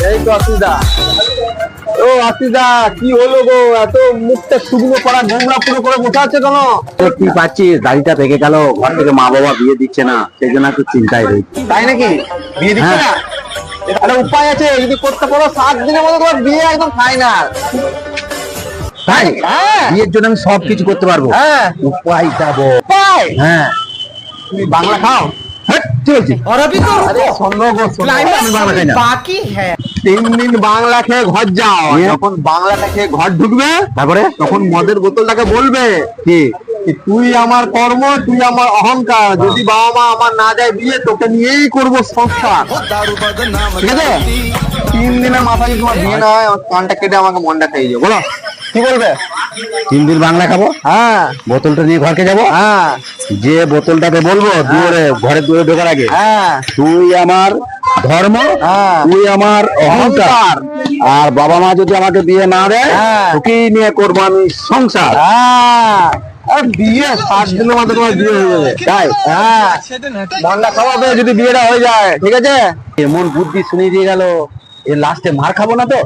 এই তো আসিদা। ও আসিদা, কি হলো গো? এত মুখটা শুকনো করা গোমরা পুরো করে বসে আছে কেন? কি পাচ্ছি, গাড়িটা ভেঙে গেল, ঘর থেকে মা বাবা বিয়ে দিচ্ছে না, সেই জন্য একটু চিন্তায় রয়েছে। তাই নাকি? বিয়ে দিচ্ছে না? একটা উপায় আছে, যদি করতে পারো 7 দিনের মধ্যে তোমার বিয়ে একদম ফাইনাল। তাই? হ্যাঁ বিয়ের জন্য আমি সবকিছু করতে পারবো। হ্যাঁ। উপায় যাবো। উপায়? হ্যাঁ। তুমি বাংলা খাও? হ্যাঁ, কি বলছি? और अभी तो আরে শোনো গো, শোনো। আমি বাংলা খাই না। बाकी है। 3 দিন বাংলা খেয়ে ঘর যাও। নিয়ে? যখন বাংলাটা খেয়ে ঘর ঢুকবে, তারপরে তখন মদের বোতলটাকে বলবে কি? যে তুই আমার কর্ম, তুই আমার অহংকার। যদি বাবা মা আমার না যায় বিয়ে, তোকে নিয়েই করবো সংসার। ঠিক আছে? 3 দিনের মাথায় যদি তোমার বিয়ে না হয়, আমার কানটা কেটে আমাকে মনটা খাইয়ে দিও। বলো কি বলবে? 3 দিন বাংলা খাবো, হ্যাঁ বোতলটা নিয়ে ঘরকে যাবো। হ্যাঁ যে বোতলটাতে বলবো দুয়ারে, ঘরের দুয়ারে ঢোকার আগে, হ্যাঁ তুই আমার ধর্ম, হ্যাঁ। তুই আমার অহংকার, আর বাবা মা যদি আমাকে বিয়ে না দেয়, হ্যাঁ। তোকেই নিয়ে করবো আমি সংসার। হ্যাঁ। আর বিয়ে 7 দিনের মধ্যে তোমার বিয়ে হয়ে যাবে। তাই? হ্যাঁ, মনটা খাওয়াবে যদি বিয়েটা হয়ে যায়। ঠিক আছে? এমন বুদ্ধি শুনিয়ে দিয়ে গেল, এ লাস্টে মার খাবো না তো?